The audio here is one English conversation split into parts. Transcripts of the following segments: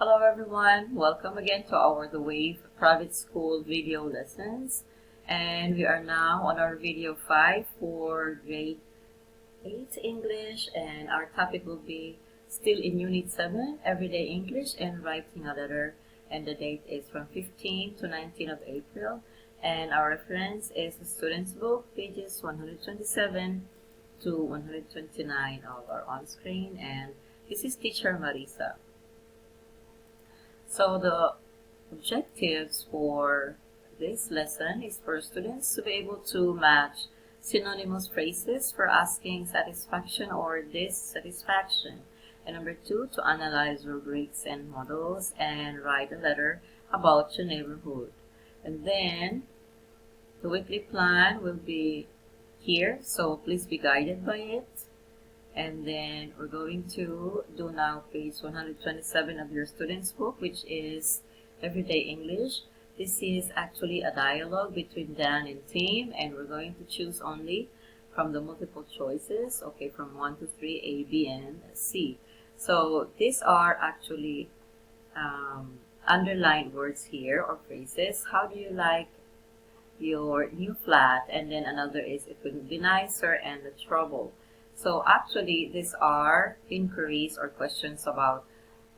Hello everyone, welcome again to our The Wave private school video lessons, and we are now on our video 5 for grade 8 English, and our topic will be still in unit 7 everyday English and writing a letter, and the date is from 15 to 19 of April, and our reference is the student's book, pages 127 to 129 of our on-screen, and this is teacher Marissa. So the objectives for this lesson is for students to be able to match synonymous phrases for asking satisfaction or dissatisfaction. And number 2, to analyze rubrics and models and write a letter about your neighborhood. And then the weekly plan will be here, so please be guided by it. And then we're going to do now page 127 of your student's book, which is Everyday English. This is actually a dialogue between Dan and Tim, and we're going to choose only from the multiple choices, okay, from 1 to 3, A, B, and C. So these are actually underlined words here or phrases. How do you like your new flat? And then another is it couldn't be nicer, and the trouble. So actually, these are inquiries or questions about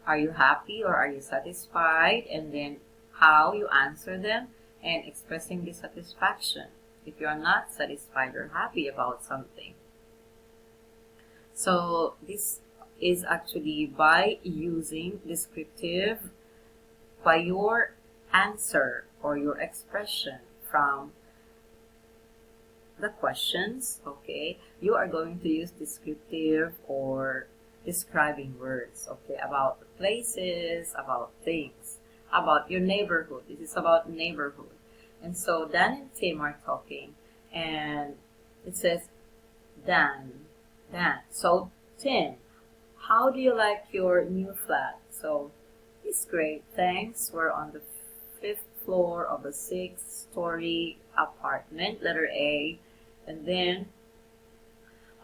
are you happy or are you satisfied, and then how you answer them and expressing dissatisfaction if you are not satisfied or happy about something. So this is actually by using descriptive, by your answer or your expression from the questions, okay, you are going to use descriptive or describing words, okay, about places, about things, about your neighborhood. This is about neighborhood. And so Dan and Tim are talking, and it says, Dan. So Tim, how do you like your new flat? So it's great, thanks. We're on the 5th floor of a 6-story apartment, letter A. And then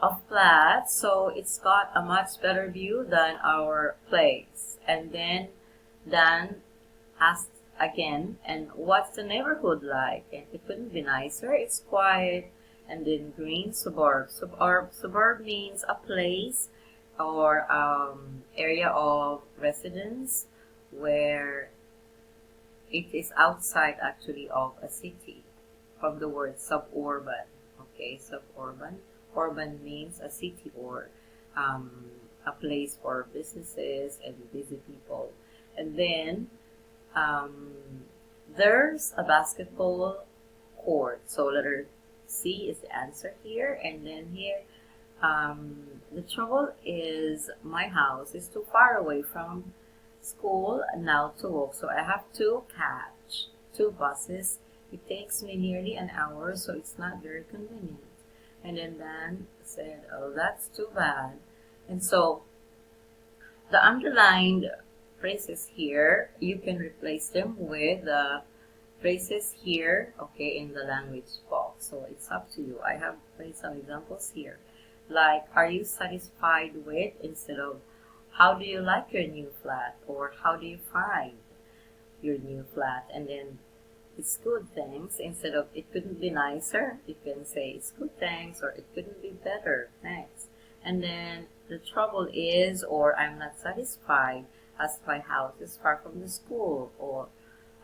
a flat, so it's got a much better view than our place. And then Dan asked again, and what's the neighborhood like? And it couldn't be nicer, it's quiet. And then green, suburb. Suburb means a place or area of residence where it is outside actually of a city, from the word suburban. Okay, suburban. Urban means a city or a place for businesses and busy people. And then there's a basketball court. So letter C is the answer here. And then here, the trouble is my house is too far away from school now to walk. So I have to catch 2 buses. It takes me nearly an hour, so it's not very convenient. And then Dan said, oh, that's too bad. And so the underlined phrases here, you can replace them with the phrases here, okay, in the language box. So it's up to you. I have played some examples here. Like, are you satisfied with, instead of how do you like your new flat, or how do you find your new flat? And then it's good, thanks. Instead of it couldn't be nicer, you can say it's good, thanks, or it couldn't be better, thanks. And then the trouble is, or I'm not satisfied as my house is far from the school, or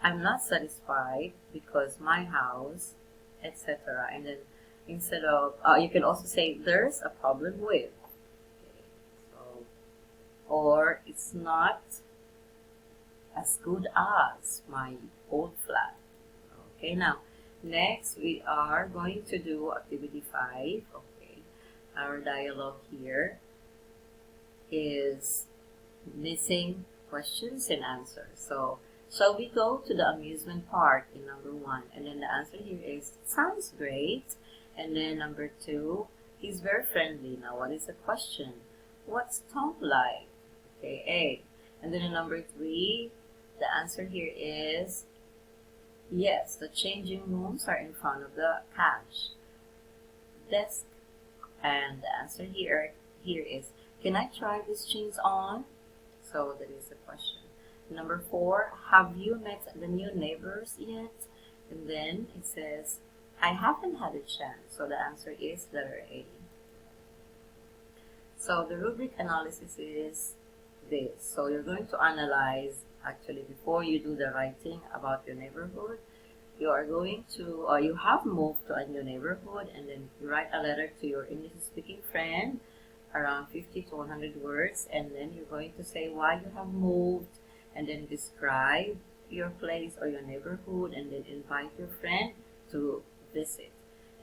I'm not satisfied because my house, etc. And then instead of, you can also say there's a problem with, okay, so, or it's not as good as my old flat. Okay, now next we are going to do activity 5. Okay, our dialogue here is missing questions and answers. So shall we go to the amusement park in number 1? And then the answer here is sounds great. And then number 2, he's very friendly. Now what is the question? What's Tom like? Okay, A. And then in number 3, the answer here is yes, the changing rooms are in front of the cash desk. And the answer here is, can I try these jeans on? So that is the question. Number 4, have you met the new neighbors yet? And then it says, I haven't had a chance. So the answer is letter A. So the rubric analysis is this. So you're going to analyze, actually, before you do the writing about your neighborhood, you are going to, or you have moved to a new neighborhood, and then you write a letter to your English speaking friend, around 50 to 100 words, and then you're going to say why you have moved, and then describe your place or your neighborhood, and then invite your friend to visit.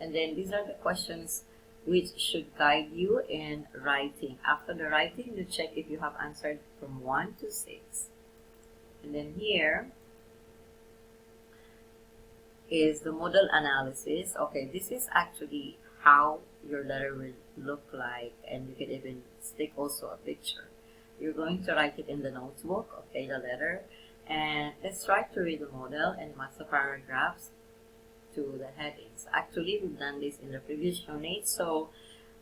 And then these are the questions which should guide you in writing. After the writing, you check if you have answered from 1 to 6. And then here is the modal analysis. Okay, this is actually how your letter will look like, and you can even stick also a picture. You're going to write it in the notebook, okay, the letter, and let's try to read the model and match the paragraphs to the headings. Actually, we've done this in the previous unit, so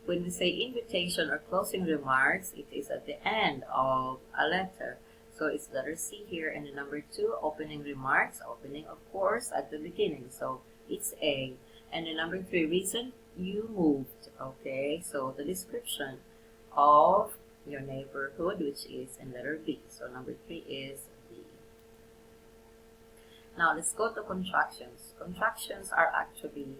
when we say invitation or closing remarks, it is at the end of a letter. So it's letter C here, and the number 2, opening remarks, opening of course at the beginning, so it's A. And the number 3, reason you moved, okay, so the description of your neighborhood, which is in letter B. So number 3 is B. Now let's go to contractions. Contractions are actually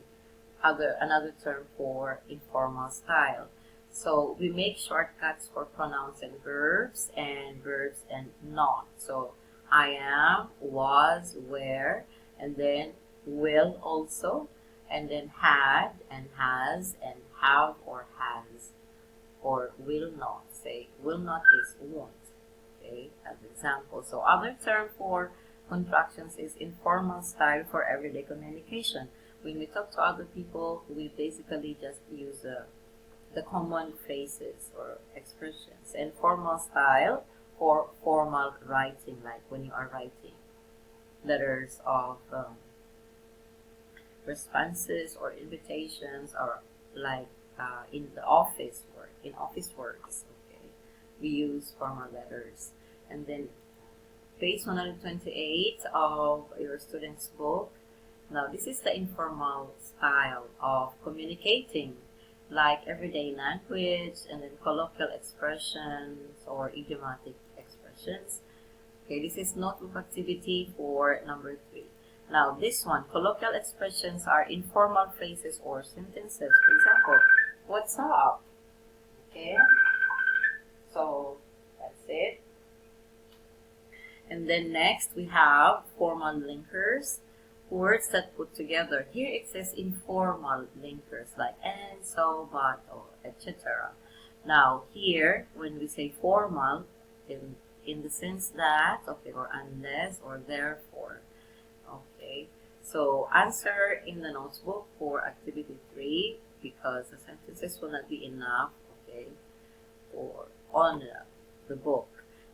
another term for informal style. So we make shortcuts for pronouns and verbs and not. So I am, was, were, and then will also, and then had and has and have or has, or will not. Say will not is won't. Okay, as example. So other term for contractions is informal style for everyday communication. When we talk to other people, we basically just use the common phrases or expressions. And formal style for formal writing, like when you are writing letters of responses or invitations, or like in the office work, in office works, okay, we use formal letters. And then page 128 of your student's book. Now this is the informal style of communicating, like everyday language, and then colloquial expressions or idiomatic expressions. Okay, this is notebook activity for number 3. Now this one, colloquial expressions are informal phrases or sentences. For example, what's up? Okay, so that's it. And then next we have formal linkers, words that put together. Here it says informal linkers like and, so, but, or etc. Now here, when we say formal, in the sense that, okay, or unless, or therefore. Okay, so answer in the notebook for activity 3, because the sentences will not be enough, okay, or on the book.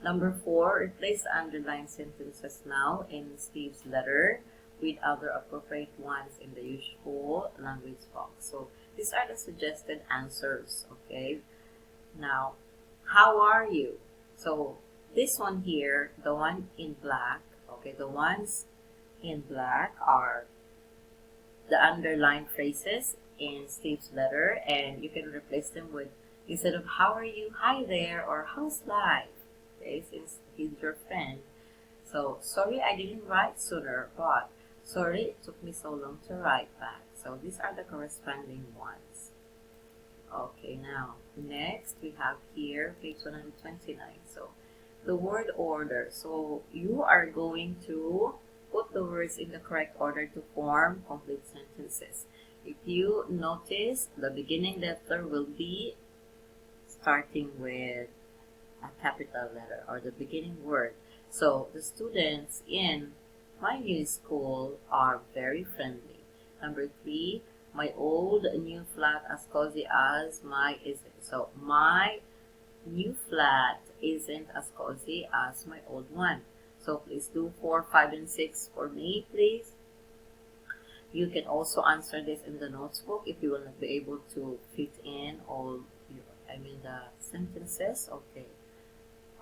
Number 4, replace the underlined sentences now in Steve's letter with other appropriate ones in the usual language box. So these are the suggested answers, okay? Now, how are you? So this one here, the one in black, okay, the ones in black are the underlined phrases in Steve's letter, and you can replace them with, instead of how are you, hi there, or how's life, okay, since he's your friend. So, sorry I didn't write sooner, but sorry it took me so long to write back. So these are the corresponding ones. Okay, now next we have here page 129. So the word order. So you are going to put the words in the correct order to form complete sentences. If you notice, the beginning letter will be starting with a capital letter, or the beginning word. So the students in my new school are very friendly. Number 3, my old new flat as cozy as my isn't. So my new flat isn't as cozy as my old one. So please do 4, 5, and 6 for me, please. You can also answer this in the notebook if you will not be able to fit in all the sentences. Okay.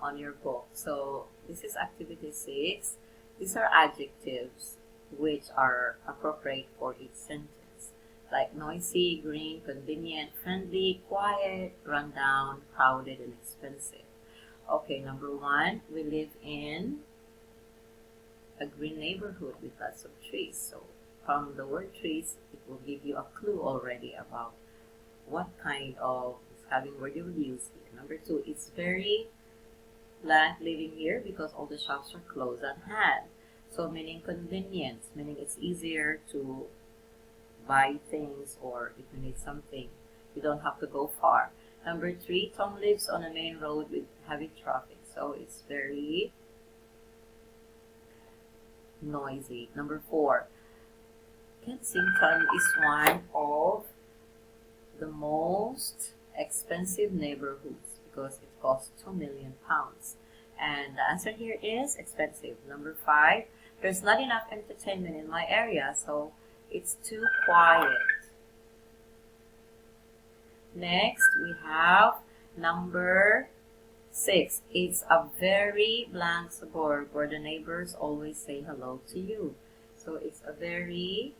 on your book. So this is activity 6. These are adjectives which are appropriate for each sentence, like noisy, green, convenient, friendly, quiet, rundown, crowded, and expensive. Okay, number 1, we live in a green neighborhood with lots of trees. So from the word trees, it will give you a clue already about what kind of having word you will use here. Number 2, it's very blank living here because all the shops are closed at hand. So meaning convenience, meaning it's easier to buy things, or if you need something, you don't have to go far. Number 3, Tom lives on a main road with heavy traffic. So it's very noisy. Number 4, Kensington is one of the most expensive neighborhoods because it costs £2 million. And the answer here is expensive. Number 5, there's not enough entertainment in my area, so it's too quiet. Next, we have number 6. It's a very blank suburb where the neighbors always say hello to you. So it's a very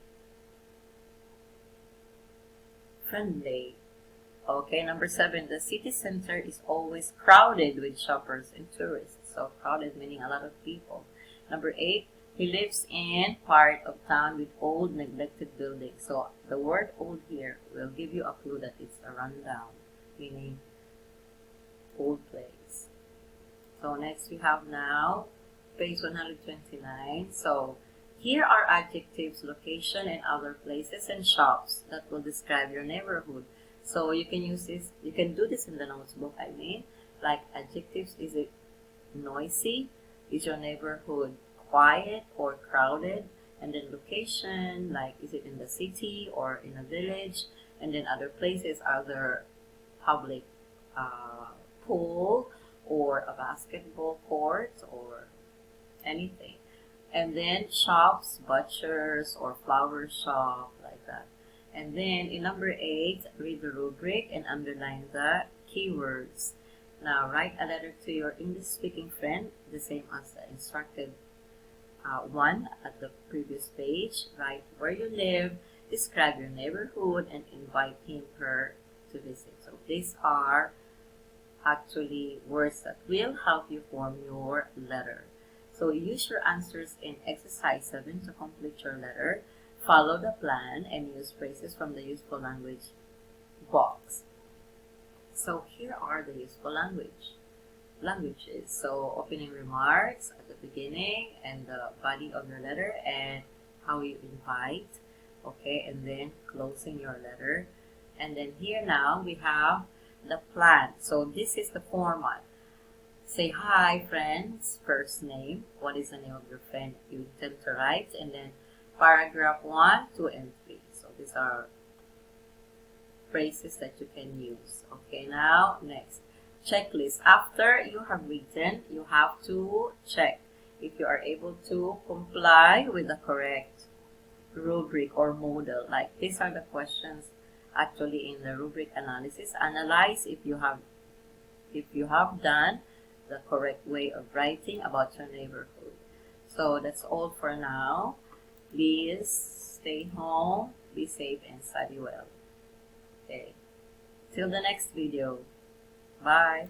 friendly. Okay, number 7, the city center is always crowded with shoppers and tourists. So crowded meaning a lot of people. Number 8, he lives in part of town with old neglected buildings. So the word old here will give you a clue that it's a rundown, meaning old place. So next we have now page 129. So here are adjectives, location, and other places and shops that will describe your neighborhood. So you can use this, you can do this in the notes book, I mean. Like adjectives, is it noisy? Is your neighborhood quiet or crowded? And then location, like is it in the city or in a village? And then other places, are there public pool or a basketball court or anything. And then shops, butchers or flower shop, like that. And then in number 8, read the rubric and underline the keywords. Now write a letter to your English speaking friend, the same as the instructed one at the previous page. Write where you live, describe your neighborhood, and invite him or her to visit. So these are actually words that will help you form your letter. So use your answers in exercise 7 to complete your letter. Follow the plan and use phrases from the useful language box. So here are the useful languages. So opening remarks at the beginning and the body of your letter and how you invite. Okay, and then closing your letter. And then here now we have the plan. So this is the format. Say hi friends, first name, what is the name of your friend you intend to write, and then paragraph 1, 2, and 3. So these are phrases that you can use. Okay, now next, checklist. After you have written, you have to check if you are able to comply with the correct rubric or model. Like these are the questions actually in the rubric analysis. Analyze if you have done the correct way of writing about your neighborhood. So that's all for now. Please stay home, be safe, and study well. Okay. Till the next video. Bye.